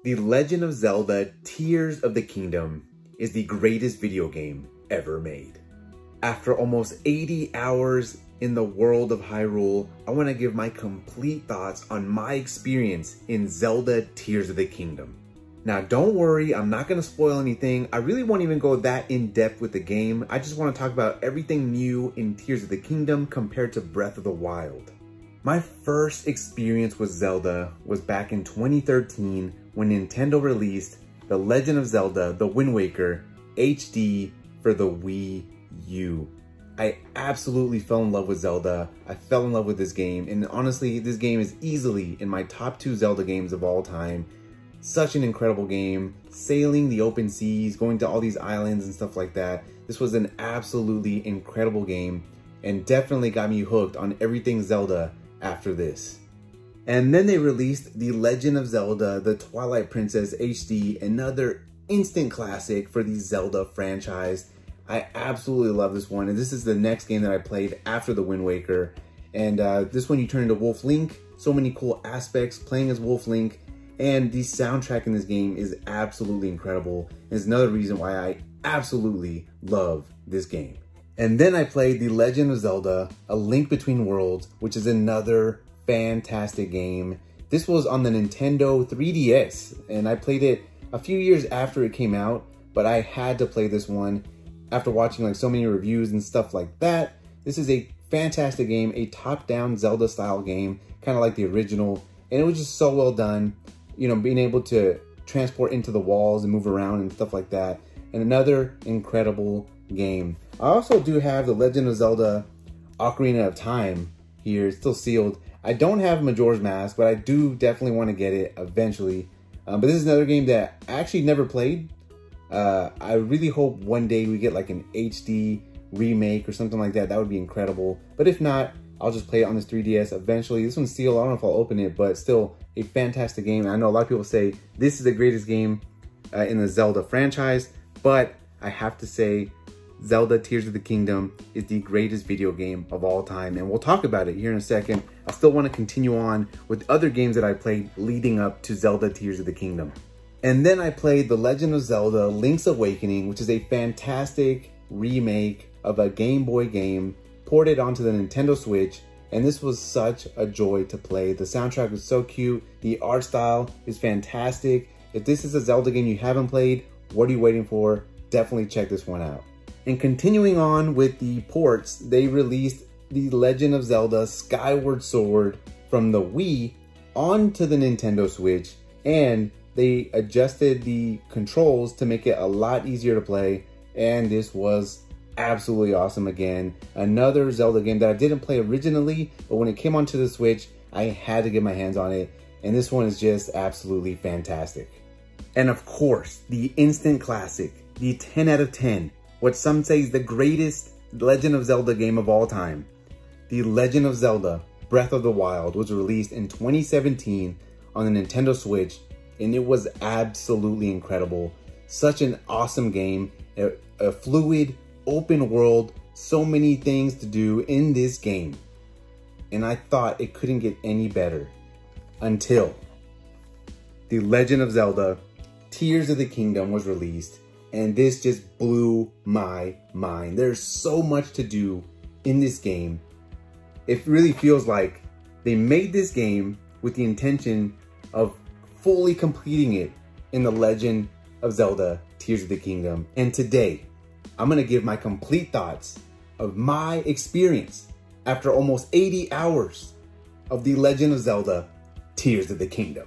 The Legend of Zelda Tears of the Kingdom is the greatest video game ever made. After almost 80 hours in the world of Hyrule, I want to give my complete thoughts on my experience in Zelda Tears of the Kingdom. Now don't worry, I'm not going to spoil anything. I really won't even go that in depth with the game. I just want to talk about everything new in Tears of the Kingdom compared to Breath of the Wild. My first experience with Zelda was back in 2013 when Nintendo released The Legend of Zelda: The Wind Waker HD for the Wii U. I absolutely fell in love with Zelda. I fell in love with this game, and honestly, this game is easily in my top 2 Zelda games of all time. Such an incredible game, sailing the open seas, going to all these islands and stuff like that. This was an absolutely incredible game and definitely got me hooked on everything Zelda after this. And then they released The Legend of Zelda: The Twilight Princess HD, another instant classic for the Zelda franchise. I absolutely love this one, and this is the next game that I played after The Wind Waker. And this one you turn into Wolf Link. So many cool aspects playing as Wolf Link, and the soundtrack in this game is absolutely incredible. And it's another reason why I absolutely love this game. And then I played The Legend of Zelda: A Link Between Worlds, which is another fantastic game. This was on the Nintendo 3DS, and I played it a few years after it came out, but I had to play this one after watching like so many reviews and stuff like that. This is a fantastic game, a top-down Zelda style game, kind of like the original, and it was just so well done. You know, being able to transport into the walls and move around and stuff like that. And another incredible game. I also do have The Legend of Zelda Ocarina of Time here. It's still sealed. I don't have Majora's Mask, but I do definitely want to get it eventually. But this is another game that I actually never played. I really hope one day we get like an HD remake or something like that. That would be incredible. But if not, I'll just play it on this 3DS eventually. This one's sealed. I don't know if I'll open it, but still a fantastic game. I know a lot of people say this is the greatest game in the Zelda franchise, but I have to say Zelda Tears of the Kingdom is the greatest video game of all time, and we'll talk about it here in a second. I still want to continue on with other games that I played leading up to Zelda Tears of the Kingdom. And then I played The Legend of Zelda Link's Awakening, which is a fantastic remake of a Game Boy game ported onto the Nintendo Switch, and this was such a joy to play. The soundtrack was so cute, the art style is fantastic. If this is a Zelda game you haven't played, what are you waiting for? Definitely check this one out. And continuing on with the ports, they released The Legend of Zelda Skyward Sword from the Wii onto the Nintendo Switch, and they adjusted the controls to make it a lot easier to play, and this was absolutely awesome again. Another Zelda game that I didn't play originally, but when it came onto the Switch, I had to get my hands on it, and this one is just absolutely fantastic. And of course, the instant classic, the 10 out of 10, what some say is the greatest Legend of Zelda game of all time. The Legend of Zelda Breath of the Wild was released in 2017 on the Nintendo Switch, and it was absolutely incredible. Such an awesome game, a fluid, open world, so many things to do in this game. And I thought it couldn't get any better until The Legend of Zelda Tears of the Kingdom was released, and this just blew my mind. There's so much to do in this game. It really feels like they made this game with the intention of fully completing it in The Legend of Zelda Tears of the Kingdom. And today, I'm gonna give my complete thoughts of my experience after almost 80 hours of The Legend of Zelda Tears of the Kingdom.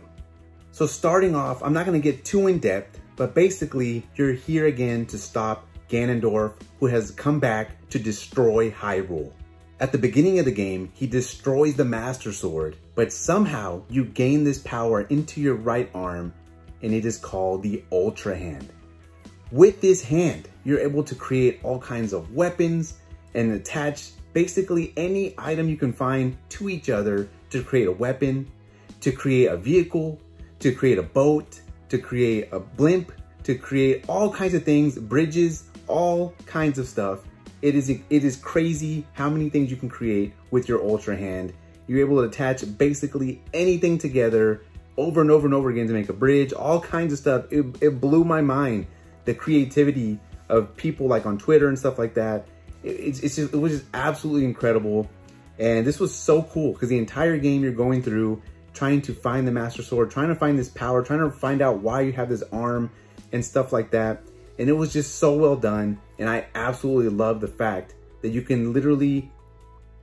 So starting off, I'm not gonna get too in depth, but basically you're here again to stop Ganondorf, who has come back to destroy Hyrule. At the beginning of the game, he destroys the Master Sword, but somehow you gain this power into your right arm, and it is called the Ultra Hand. With this hand, you're able to create all kinds of weapons and attach basically any item you can find to each other to create a weapon, to create a vehicle, to create a boat, to create a blimp, to create all kinds of things, bridges, all kinds of stuff. It is crazy how many things you can create with your Ultra Hand. You're able to attach basically anything together over and over and over again to make a bridge, all kinds of stuff. It blew my mind, the creativity of people like on Twitter and stuff like that. It was just absolutely incredible. And this was so cool because the entire game you're going through trying to find the Master Sword, trying to find this power, trying to find out why you have this arm and stuff like that. And it was just so well done. And I absolutely love the fact that you can literally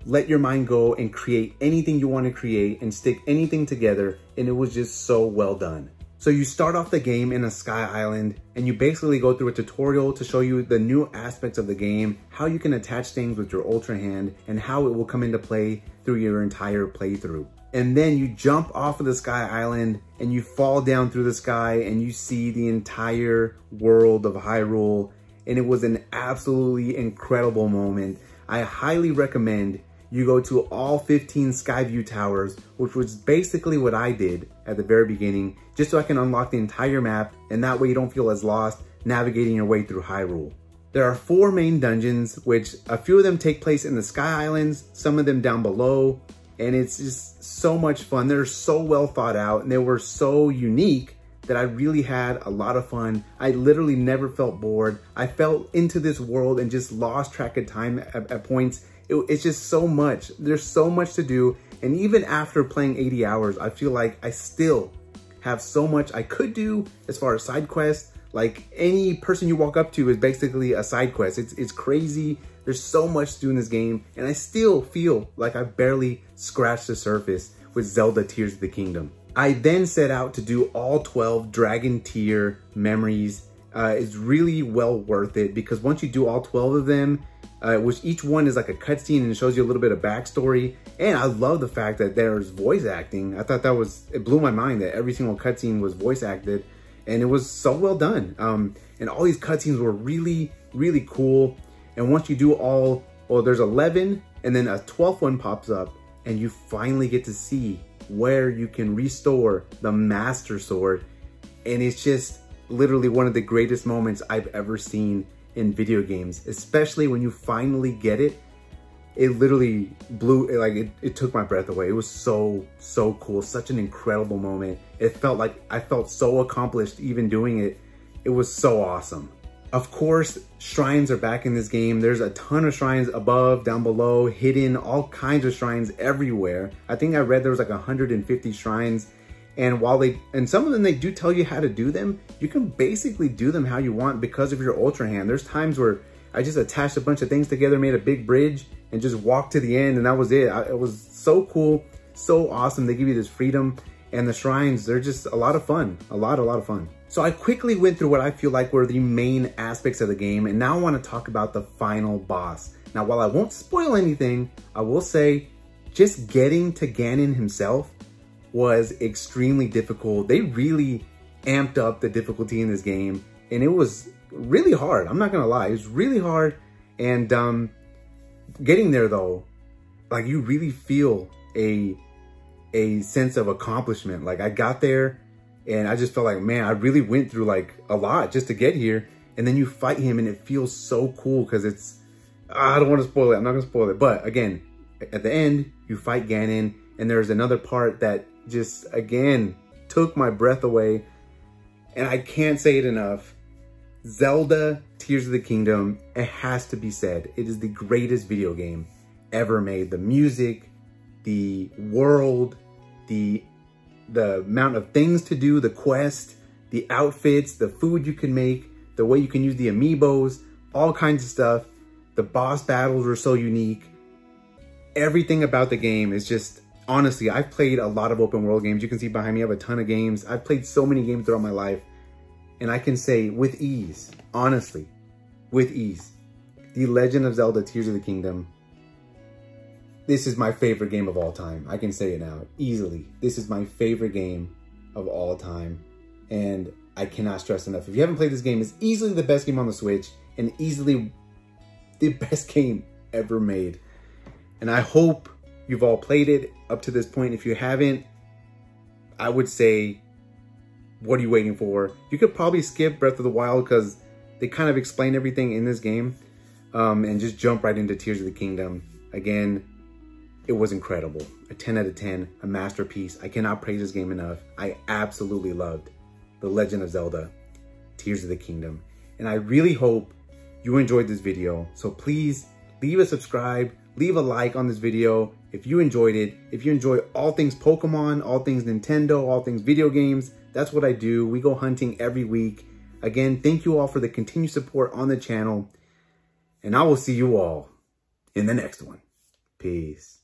let your mind go and create anything you want to create and stick anything together. And it was just so well done. So you start off the game in a sky island and you basically go through a tutorial to show you the new aspects of the game, how you can attach things with your Ultra Hand and how it will come into play through your entire playthrough. And then you jump off of the sky island and you fall down through the sky and you see the entire world of Hyrule. And it was an absolutely incredible moment. I highly recommend you go to all 15 Skyview towers, which was basically what I did at the very beginning, just so I can unlock the entire map, and that way you don't feel as lost navigating your way through Hyrule. There are 4 main dungeons, which a few of them take place in the Sky Islands, some of them down below, and it's just so much fun. They're so well thought out, and they were so unique that I really had a lot of fun. I literally never felt bored. I fell into this world and just lost track of time at points. It's just so much. There's so much to do. And even after playing 80 hours, I feel like I still have so much I could do as far as side quests. Like any person you walk up to is basically a side quest. It's crazy. There's so much to do in this game. And I still feel like I barely scratched the surface with Zelda Tears of the Kingdom. I then set out to do all 12 Dragon Tier memories. It's really well worth it because once you do all 12 of them, which each one is like a cutscene and shows you a little bit of backstory. And I love the fact that there's voice acting. I thought it blew my mind that every single cutscene was voice acted and it was so well done. And all these cutscenes were really, really cool. And once you do all, well, there's 11 and then a 12th one pops up and you finally get to see where you can restore the Master Sword. And it's just literally one of the greatest moments I've ever seen in video games, especially when you finally get it. It literally it took my breath away. It was so cool, such an incredible moment. It felt like I felt so accomplished even doing it. It was so awesome. Of course, shrines are back in this game. There's a ton of shrines above, down below, hidden, all kinds of shrines everywhere. I think I read there was like 150 shrines. And and some of them, they do tell you how to do them. You can basically do them how you want because of your Ultra Hand. There's times where I just attached a bunch of things together, made a big bridge and just walked to the end and that was it. It was so cool, so awesome. They give you this freedom and the shrines, they're just a lot of fun, a lot of fun. So I quickly went through what I feel like were the main aspects of the game. And now I want to talk about the final boss. Now, while I won't spoil anything, I will say just getting to Ganon himself was extremely difficult. They really amped up the difficulty in this game and it was really hard. I'm not gonna lie, it was really hard. And getting there though, like you really feel a sense of accomplishment. Like I got there and I just felt like, man, I really went through like a lot just to get here. And then you fight him and it feels so cool because I don't want to spoil it. I'm not gonna spoil it. But again, at the end, you fight Ganon and there's another part that just, again, took my breath away. And I can't say it enough. Zelda Tears of the Kingdom, it has to be said, it is the greatest video game ever made. The music, the world, the amount of things to do, the quest, the outfits, the food you can make, the way you can use the amiibos, all kinds of stuff. The boss battles were so unique. Everything about the game is just, honestly, I've played a lot of open world games. You can see behind me, I have a ton of games. I've played so many games throughout my life. And I can say with ease, honestly, with ease, The Legend of Zelda Tears of the Kingdom, this is my favorite game of all time. I can say it now, easily. This is my favorite game of all time. And I cannot stress enough. If you haven't played this game, it's easily the best game on the Switch and easily the best game ever made. And I hope you've all played it up to this point. If you haven't, I would say, what are you waiting for? You could probably skip Breath of the Wild because they kind of explain everything in this game, and just jump right into Tears of the Kingdom. Again, it was incredible. A 10 out of 10, a masterpiece. I cannot praise this game enough. I absolutely loved The Legend of Zelda, Tears of the Kingdom. And I really hope you enjoyed this video. So please leave a subscribe, leave a like on this video if you enjoyed it. If you enjoy all things Pokemon, all things Nintendo, all things video games, that's what I do. We go hunting every week. Again, thank you all for the continued support on the channel. And I will see you all in the next one. Peace.